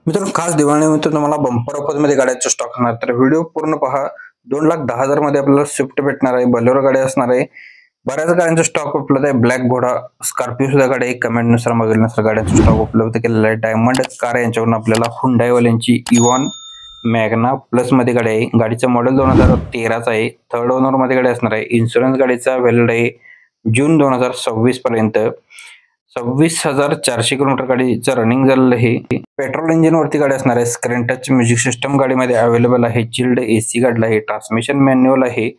मित्रांनो, खास दिवाळीनिमित्त तुम्हाला बंपर ऑफर मध्ये गाड्यांचा स्टॉक असणार, तर व्हिडिओ पूर्ण पहा। 2,10,000 मध्ये आपल्याला स्विफ्ट भेटणार आहे, बोलेरो गाडी असणार आहे। बऱ्याच गाड्यांचा स्टॉक उपलब्ध आहे। ब्लॅक घोडा, स्कॉर्पिओ सुद्धा गाडी आहे। कमेंट नुसार मागवल्यानुसार गाड्यांचा स्टॉक उपलब्ध केलेला आहे। डायमंड कार यांच्याकडून आपल्याला हुंडाई वाल्यांची इव्हॉन मॅग्ना प्लस मध्ये गाडी आहे। गाडीचं मॉडेल 2013 चा आहे। थर्ड ओनर मध्ये गाडी असणार आहे। इन्शुरन्स गाडीचा व्हॅलिड आहे जून 2026 पर्यंत। 26,400 किलोमीटर गाडीचं रनिंग झालेलं आहे। पेट्रोल इंजिन वरती गाडी असणार आहे। स्क्रीन टच म्युझिक सिस्टम गाडीमध्ये अवेलेबल आहे। चिल्ड एसी गाडीला आहे। ट्रान्समिशन मॅन्युअल आहे।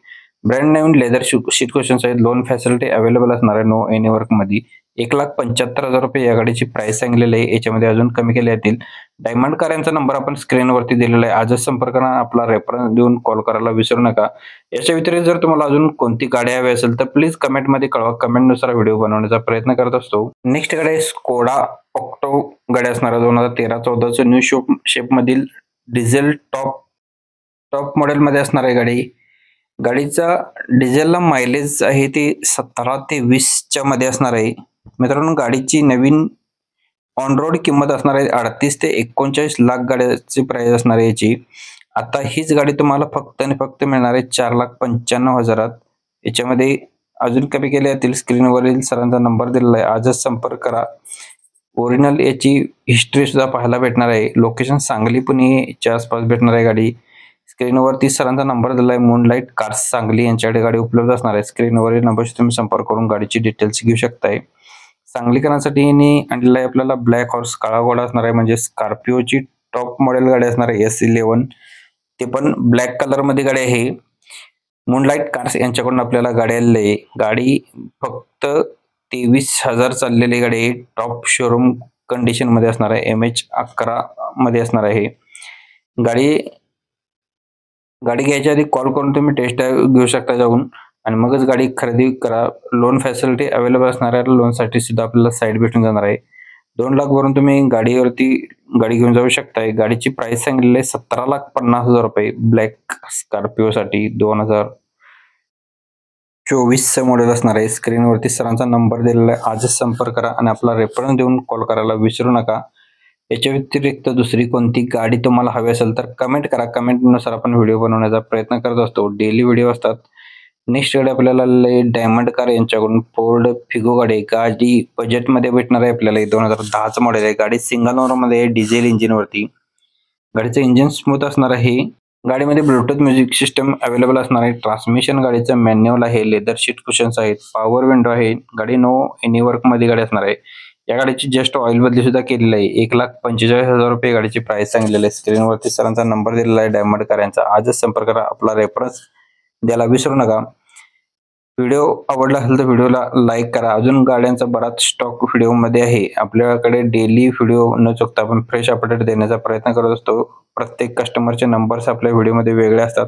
ब्रँड नवीन लेदर सीट क्वेश्चन्स आहेत। लोन फॅसिलिटी अवेलेबल असणार आहे नो एनी वर्क मध्ये। 1,75,000 रुपये या गाडीची प्राइस सांगलेली आहे। याच्यामध्ये अजून कमी केले जातील। डायमंड कार यांचा नंबर आपण स्क्रीनवरती दिलेला आहे। आजच संपर्क करा, आपला रेफरन्स देऊन कॉल करायला विसरू नका। याच्या व्यतिरिक्त जर तुम्हाला अजून कोणती गाडी हवी असेल तर प्लीज कमेंट मध्ये कळवा। कमेंट नुसार व्हिडिओ बनवण्याचा प्रयत्न करत असतो। नेक्स्ट गाडी आहे स्कोडा ऑक्टो गाडी असणार आहे। 2013-14 चे न्यू शेप मधील डिझेल टॉप मॉडेल मध्ये असणार आहे गाडी। गाडीचा डिझेलला मायलेज आहे ते 17 ते 20 च्या मध्ये असणार आहे। मित्रांनो, गाडीची नवीन ऑन रोड किंमत असणार आहे 38 ते 39 लाख गाडीची प्राइस असणार आहे याची। आता हीच गाडी तुम्हाला फक्त आणि फक्त मिळणार आहे 4,95,000। याच्यामध्ये अजून कमी केले जातील। स्क्रीनवरील सरांचा नंबर दिलेला आहे, आजच संपर्क करा। ओरिजिनल याची हिस्ट्री सुद्धा पाहायला भेटणार आहे। लोकेशन सांगली पुणेच्या आसपास भेटणार आहे गाडी। स्क्रीनवरती सरांचा नंबर दिला आहे। मूनलाइट कार्स सांगली यांच्याकडे गाडी उपलब्ध असणार आहे। स्क्रीनवरील नंबरशी तुम्ही संपर्क करून गाडीची डिटेल्स घेऊ शकताय। सांगलीकरांसाठी आणलेला आहे आपल्याला ब्लॅक हॉर्स काळा घोडा असणार आहे, म्हणजे स्कॉर्पिओची टॉप मॉडेल गाडी असणार आहे S11। ते पण ब्लॅक कलर मध्ये गाडी आहे। मूनलाइट कार्स यांच्याकडून आपल्याला गाडी आलेली आहे। गाडी फक्त 23,000 चाललेली गाडी आहे। टॉप शोरूम कंडिशन मध्ये असणार आहे। MH11 मध्ये असणार आहे। गाडी घ्यायच्या आधी कॉल करून तुम्ही टेस्ट घेऊ शकता जाऊन, आणि मगच गाडी खरेदी करा। लोन फॅसिलिटी अवेलेबल असणार आहे। लोन साठी सुद्धा आपल्याला साईड भेटून जाणार आहे। 2 लाख भरून तुम्ही गाडी घेऊन जाऊ शकताय। गाडीची प्राइस सांगितलेली आहे 17,50,000 रुपये। ब्लॅक स्कॉर्पिओ साठी 2024 मॉडेल असणार आहे। स्क्रीनवरती सरांचा नंबर दिलेला आहे, आजच संपर्क करा आणि आपला रेफरन्स देऊन कॉल करायला विसरू नका। याच्या व्यतिरिक्त दुसरी कोणती गाडी तुम्हाला हवी असेल तर कमेंट करा। कमेंटनुसार आपण व्हिडिओ बनवण्याचा प्रयत्न करत असतो। डेली व्हिडिओ असतात। नेक्स्ट गाडी आपल्याला डायमंड कार यांच्याकडून फोर्ड फिगो गाडी बजेट मध्ये भेटणार आहे आपल्याला। 2010 चं मॉडेल आहे। गाडी सिंगल ओनर मध्ये आहे, डिझेल इंजिन वरती। गाडीचं इंजिन स्मूथ असणार आहे। गाडीमध्ये ब्लूटूथ म्युझिक सिस्टम अवेलेबल असणार आहे। ट्रान्समिशन गाडीचं मॅन्युअल आहे। लेदर सीट कुशन्स आहेत। पॉवर विंडो आहे। गाडी नो एनी वर्क मध्ये गाडी असणार आहे। या गाडीची जस्ट ऑइल बदली सुद्धा केलेली आहे। 1,45,000 रुपये गाडीची प्राइस सांगितलेली आहे। स्क्रीनवरती सरांचा नंबर दिलेला आहे डायमंड कार यांचा, आजच संपर्क करा। आपला रेफरन्स द्यायला विसरू नका। व्हिडिओ आवडला असेल तर व्हिडिओला लाईक करा। अजून गाड्यांचा बराच स्टॉक व्हिडिओ मध्ये आहे। आपल्याकडे डेली व्हिडिओ न चुकता आपण फ्रेश अपडेट देण्याचा प्रयत्न करत असतो। प्रत्येक कस्टमरचे नंबर्स आपल्या व्हिडिओ मध्ये वेगळे असतात।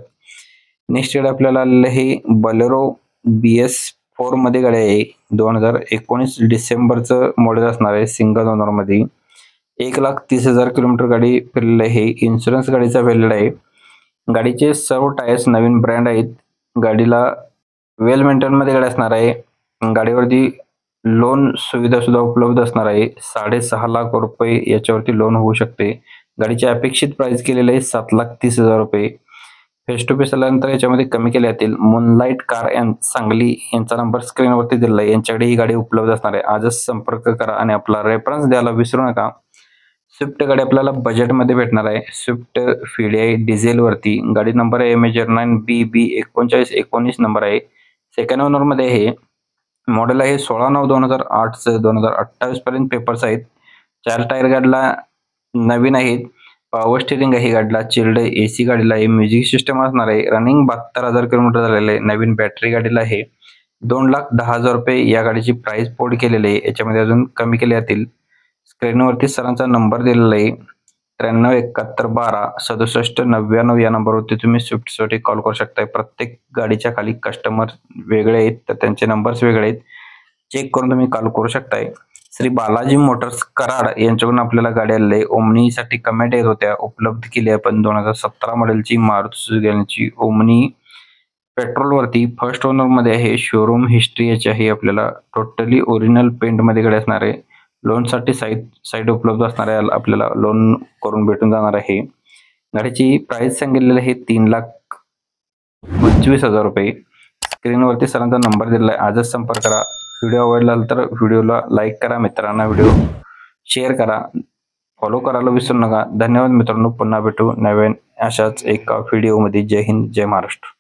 नेक्स्ट गाडी आपल्याला हे बोलेरो BS4 मध्ये गाडी आहे। 2019 डिसेंबरचं मॉडेल असणार आहे। सिंगल ओनर मध्ये 1,30,000 किलोमीटर गाडी फिरलेली आहे। इन्शुरन्स गाडीचा व्हॅलिड आहे। गाडीचे सर्व टायर्स नवीन ब्रँड आहेत। गाडीला वेल मेंटेन मध्ये गाडी असणार आहे। गाडीवरती लोन सुविधा सुद्धा उपलब्ध असणार आहे। 6.5 लाख रुपये याच्यावरती लोन होऊ शकते। गाडीची अपेक्षित प्राइस केलेली आहे 7,30,000 रुपये। फेस टू फेस आल्यानंतर याच्यामध्ये कमी केले जातील। मूनलाइट कार सांगली यांचा नंबर स्क्रीनवरती दिलेला आहे। यांच्याकडे ही गाडी उपलब्ध असणार आहे, आजच संपर्क करा आणि आपला रेफरन्स द्यायला विसरू नका। स्विफ्ट गाडी आपल्याला बजेट मध्ये भेटणार आहे। स्विफ्ट फीडीआय डिझेल वरती। गाडी नंबर आहे MH09BB 3919 नंबर आहे। सेकंड ओनर मध्ये आहे। मॉडेल आहे 16/9/2008 चे 2028 पर्यंत पेपर्स आहेत। 4 टायर गाडीला नवीन आहेत। पॉवर स्टीअरिंग आहे गाडीला। चिल्ड एसी गाडीला आहे। म्युझिक सिस्टम असणार आहे। रनिंग 72,000 किलोमीटर झालेले आहे। नवीन बॅटरी गाडीला आहे। 2,10,000 रुपये या गाडीची प्राइस पोड केलेली आहे। याच्यामध्ये अजून कमी केले जातील। स्क्रीनवरती सरांचा नंबर दिलेला आहे 9371126799 या नंबरवरती तुम्ही स्विफ्ट साठी कॉल करू शकता। प्रत्येक गाडीच्या खाली कस्टमर वेगळे आहेत, तर त्यांचे नंबर्स वेगळे आहेत। चेक करून तुम्ही कॉल करू शकताय। श्री बालाजी मोटर्स कराड यांच्याकडून आपल्याला गाडी आलेली आहे। ओमनी साठी कमेंट येत होत्या, उपलब्ध केली आपण 2017 मॉडेलची मारुती सुझुकी ओमनी पेट्रोल वरती। फर्स्ट ओनर मध्ये आहे। शोरूम हिस्ट्री याची आहे आपल्याला। टोटली ओरिजिनल पेंट मध्ये गाडी असणार आहे। लोनसाठी साईट उपलब्ध असणार आहे. आपल्याला लोन करून भेटून जाणार आहे. गाडीची प्राइस सांगितलेली आहे 3,25,000 रुपये. स्क्रीनवरती सरांचा नंबर दिलेला आहे. आजच संपर्क करा. व्हिडिओ आवडला तर व्हिडिओला लाईक करा, मित्रांना व्हिडिओ शेअर करा, फॉलो करायला विसरू नका. धन्यवाद मित्रांनो. पुन्हा भेटू नवीन अशाच एका व्हिडिओमध्ये. जय हिंद, जय महाराष्ट्र.